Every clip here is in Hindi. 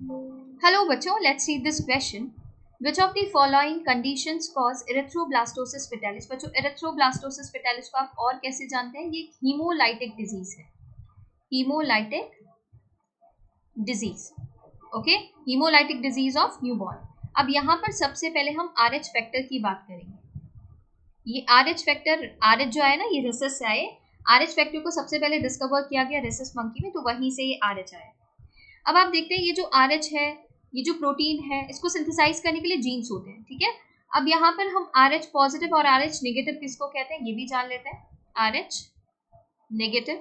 हेलो बच्चों, let's read this question. Which of the following conditions cause erythroblastosis fetalis? बच्चों, erythroblastosis fetalis को आप और कैसे जानते हैं? ये हीमोलाइटिक डिजीज है. Haemolytic disease. Okay, haemolytic disease of newborn. अब यहाँ पर सबसे पहले हम RH फैक्टर की बात करेंगे. ये RH फैक्टर, RH जो आया ना, ये रेसस से आए. RH फैक्टर को सबसे पहले डिस्कवर किया गया रेसस मंकी में, तो वहीं से ये RH आया. अब आप देखते हैं ये जो RH है, ये जो प्रोटीन है, इसको सिंथेसाइज करने के लिए जीन्स होते हैं. ठीक है, अब यहाँ पर हम RH पॉजिटिव और RH नेगेटिव किसको कहते हैं ये भी जान लेते हैं. RH नेगेटिव,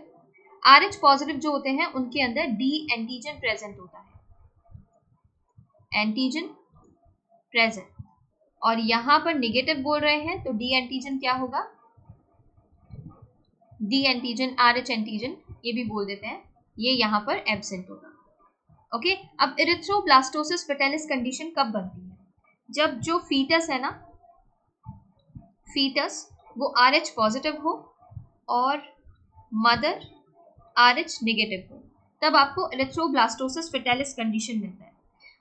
RH पॉजिटिव जो होते हैं उनके अंदर डी एंटीजन प्रेजेंट होता है. Antigen present. और यहाँ पर नेगेटिव बोल रहे हैं तो डी एंटीजन क्या होगा? डी एंटीजन, RH एंटीजन ये भी बोल देते हैं, ये यहाँ पर एब्सेंट होगा. ओके, अब इरिथ्रोब्लास्टोसिस फेटालिस कंडीशन कब बनती है? जब जो फीटस है ना, फीटस वो RH पॉजिटिव हो और मदर RH नेगेटिव हो, तब आपको इरिथ्रोब्लास्टोसिस फेटालिस कंडीशन मिलता है.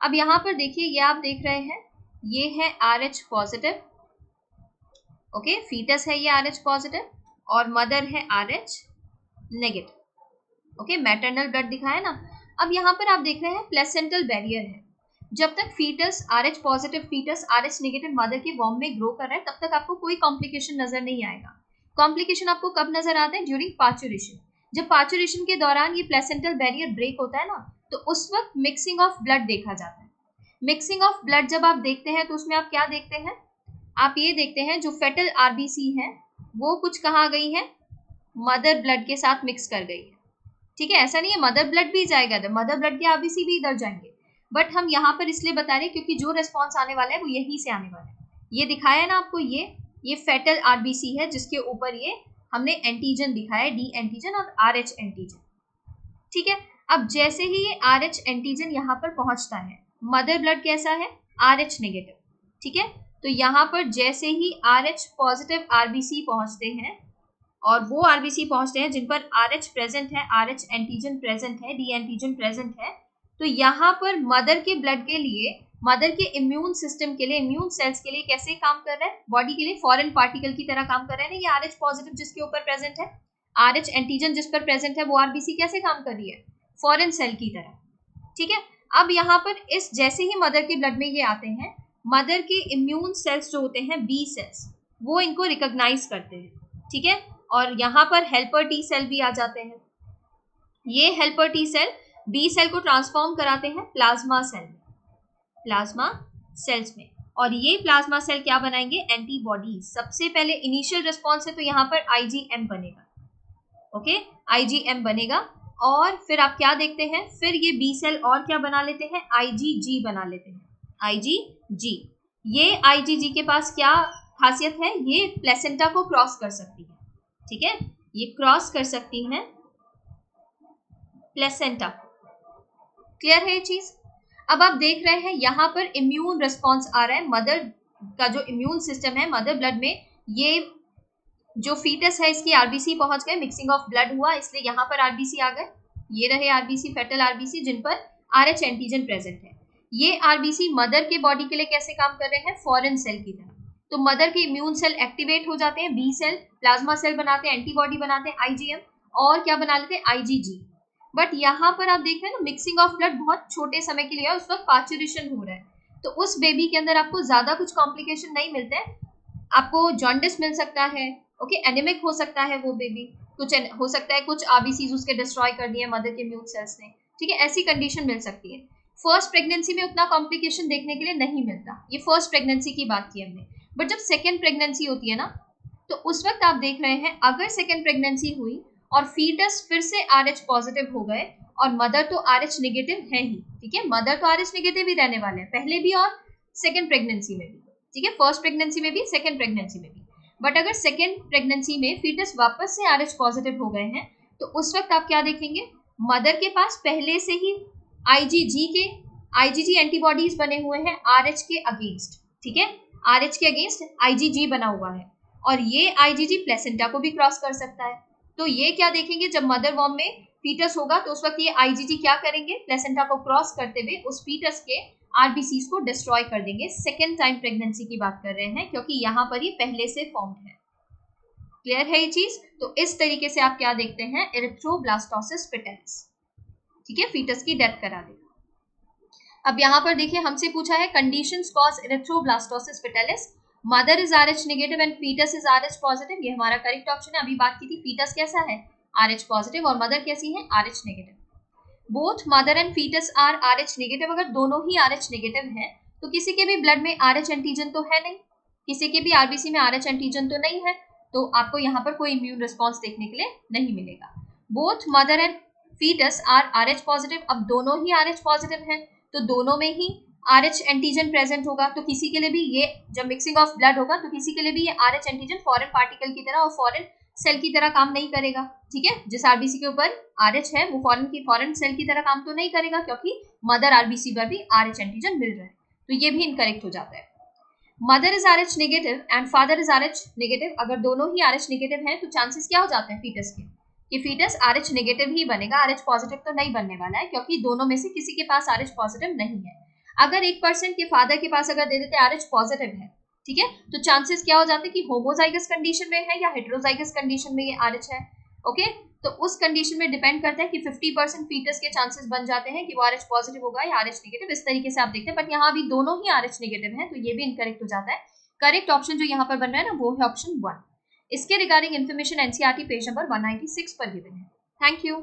अब यहाँ पर देखिए, ये आप देख रहे हैं, ये है RH पॉजिटिव. ओके, फीटस है ये RH पॉजिटिव और मदर है RH negative. Okay, maternal blood दिखाया ना. अब यहाँ पर आप देख रहे हैं प्लेसेंटल बैरियर है. जब तक foetus, RH positive foetus RH negative mother के वॉर्म में ग्रो कर रहा है, तब तक आपको कोई कॉम्प्लिकेशन नजर नहीं आएगा. कॉम्प्लिकेशन आपको कब नजर आता है? During parturition. जब पार्चुरेशन के दौरान ये प्लेसेंटल बैरियर ब्रेक होता है ना, तो उस वक्त मिक्सिंग ऑफ ब्लड देखा जाता है. मिक्सिंग ऑफ ब्लड जब आप देखते हैं तो उसमें आप क्या देखते हैं? आप ये देखते हैं जो फेटल RBC है वो कुछ कहाँ गई है? मदर ब्लड के साथ मिक्स कर गई है. ठीक है, ऐसा नहीं है मदर ब्लड भी जाएगा इधर, मदर ब्लड के RBC भी इधर जाएंगे, बट हम यहाँ पर इसलिए बता रहे हैं क्योंकि जो रेस्पॉन्स आने वाला है वो यहीं से आने वाला है. ये दिखाया है ना आपको, ये फेटल RBC है जिसके ऊपर ये हमने एंटीजन दिखाया है, डी एंटीजन और RH एंटीजन. ठीक है, अब जैसे ही ये RH एंटीजन यहाँ पर पहुंचता है, मदर ब्लड कैसा है? RH negative. ठीक है, तो यहाँ पर जैसे ही RH पॉजिटिव RBC पहुंचते हैं, और वो RBC पहुंचते हैं जिन पर RH प्रेजेंट है, RH एंटीजन प्रेजेंट है, डी एंटीजन प्रेजेंट है, तो यहाँ पर मदर के ब्लड के लिए, मदर के इम्यून सिस्टम के लिए, इम्यून सेल्स के लिए कैसे काम कर रहा है? बॉडी के लिए फॉरेन पार्टिकल की तरह काम कर रहा है ना. ये RH पॉजिटिव जिसके ऊपर प्रेजेंट है, RH एंटीजन जिस पर प्रेजेंट है, वो RBC कैसे काम कर रही है? फॉरेन सेल की तरह. ठीक है, अब यहाँ पर इस जैसे ही मदर के ब्लड में ये आते हैं, मदर के इम्यून सेल्स जो होते हैं, B सेल्स, वो इनको रिकॉग्नाइज करते हैं. ठीक है, और यहाँ पर हेल्पर T सेल भी आ जाते हैं. ये helper T cell B cell को ट्रांसफॉर्म कराते हैं प्लाज्मा सेल में, प्लाज्मा सेल्स में. और ये प्लाज्मा सेल क्या बनाएंगे? एंटीबॉडीज. सबसे पहले इनिशियल रिस्पॉन्स है तो यहाँ पर IgM बनेगा. ओके, IgM बनेगा. और फिर आप क्या देखते हैं? फिर ये B सेल और क्या बना लेते हैं? IgG बना लेते हैं. IgG, ये IgG के पास क्या खासियत है? ये प्लेसेंटा को क्रॉस कर सकती है. ठीक है, ये क्रॉस कर सकती हैं प्लेसेंटा. क्लियर है ये चीज? अब आप देख रहे हैं यहाँ पर इम्यून रिस्पॉन्स आ रहा है. मदर का जो इम्यून सिस्टम है, मदर ब्लड में, ये जो फीटस है इसकी RBC पहुंच गए, मिक्सिंग ऑफ ब्लड हुआ, इसलिए यहाँ पर RBC आ गए. ये रहे RBC, फेटल RBC जिन पर RH एंटीजन प्रेजेंट है. ये RBC मदर के बॉडी के लिए कैसे काम कर रहे हैं? फॉरेन सेल की तरह. तो मदर के इम्यून सेल एक्टिवेट हो जाते हैं, B सेल प्लाज्मा सेल बनाते हैं, एंटीबॉडी बनाते हैं IgM, और क्या बना लेते हैं? IgG. बट यहाँ पर आप देख रहे हैं ना, मिक्सिंग ऑफ ब्लड बहुत छोटे समय के लिए है, उस वक्त पार्चुरेशन हो रहा है, तो उस बेबी के अंदर आपको ज्यादा कुछ कॉम्प्लिकेशन नहीं मिलते हैं. आपको जॉन्डिस मिल सकता है, ओके, एनेमिक हो सकता है वो बेबी, कुछ हो सकता है कुछ RBC उसके डिस्ट्रॉय कर दिए मदर के इम्यून सेल्स ने. ठीक है, ऐसी कंडीशन मिल सकती है. फर्स्ट प्रेगनेंसी में उतना कॉम्प्लिकेशन देखने के लिए नहीं मिलता. ये फर्स्ट प्रेगनेंसी की बात की हमने. बट जब सेकेंड प्रेगनेंसी होती है ना, तो उस वक्त आप देख रहे हैं, अगर सेकेंड प्रेगनेंसी हुई और फीटस फिर से RH पॉजिटिव हो गए, और मदर तो RH नेगेटिव है ही. ठीक है, मदर तो RH नेगेटिव ही रहने वाले हैं, पहले भी और सेकेंड प्रेगनेंसी में भी. ठीक है, फर्स्ट प्रेगनेंसी में भी, सेकेंड प्रेगनेंसी में भी. बट अगर सेकेंड प्रेगनेंसी में फीटस वापस से RH पॉजिटिव हो गए हैं, तो उस वक्त आप क्या देखेंगे? मदर के पास पहले से ही IgG एंटीबॉडीज बने हुए हैं RH के अगेंस्ट. ठीक है, RH के अगेंस्ट IgG बना हुआ है, और ये IgG प्लेसेंटा को भी क्रॉस कर सकता है. तो ये क्या देखेंगे? जब मदर वॉर्म में फीटस होगा तो उस वक्त ये आईजीजी क्या करेंगे, प्लेसेंटा को क्रॉस करते हुए उस फीटस के आरबीसीज को डिस्ट्रॉय कर देंगे। सेकेंड टाइम प्रेगनेंसी की बात कर रहे हैं क्योंकि यहाँ पर ये पहले से फॉर्म्ड है। क्लियर है ये चीज? तो इस तरीके से आप क्या देखते हैं, एरिथ्रोब्लास्टोसिस फिटेलिस, ठीक है, फीटस की डेथ करा देगा। अब यहाँ पर देखिए हमसे पूछा है conditions cause erythroblastosis fetalis, mother is Rh negative and foetus is Rh positive. ये हमारा करेक्ट ऑप्शन है। अभी बात की थी फीटस कैसा है, आरएच पॉजिटिव, और मदर कैसी है, Rh negative. Both mother and foetus are Rh negative. अगर दोनों ही आरएच नेगेटिव हैं तो किसी के भी ब्लड में आरएच एंटीजन तो है नहीं, किसी के भी आरबीसी में आरएच एंटीजन तो नहीं है, तो आपको यहाँ पर कोई इम्यून रिस्पॉन्स देखने के लिए नहीं मिलेगा। Both mother and foetus are Rh positive. अब दोनों ही आरएच पॉजिटिव हैं तो दोनों में ही आरएच एंटीजन प्रेजेंट होगा, तो किसी के लिए भी ये जब मिक्सिंग ऑफ ब्लड होगा तो किसी के लिए भी ये आरएच एंटीजन फॉरेन पार्टिकल की तरह और फॉरेन सेल की तरह काम नहीं करेगा, ठीक है। जिस आरबीसी के ऊपर आरएच है वो फॉरेन सेल की तरह काम तो नहीं करेगा क्योंकि मदर आरबीसी पर भी आरएच एंटीजन मिल रहा है, तो ये भी इनकरेक्ट हो जाता है। Mother is Rh negative and father is Rh negative. अगर दोनों ही आरएच नेगेटिव हैं तो चांसेस क्या हो जाते हैं फीटस के, कि फीटस आरएच नेगेटिव ही बनेगा, आरएच पॉजिटिव तो नहीं बनने वाला है क्योंकि दोनों में से किसी के पास आरएच पॉजिटिव नहीं है। अगर 1% के फादर के पास अगर दे देते आरएच पॉजिटिव है, ठीक है, तो चांसेस क्या हो जाते हैं कि होमोजाइगस कंडीशन में है या हेटेरोजाइगस कंडीशन में ये आरएच है। ओके, तो उस कंडीशन में डिपेंड करता है कि 50% फीटस के चांसेस बन जाते हैं कि वो आरएच पॉजिटिव होगा या आरएच नेगेटिव, इस तरीके से आप देखते हैं। बट यहाँ अभी दोनों ही आरएच नेगेटिव हैं तो ये भी इनकरेक्ट हो जाता है। करेक्ट ऑप्शन जो यहाँ पर बन रहा है ना वो है ऑप्शन 1। इसके regarding information NCERT page number 196 पर गिवन है। Thank you.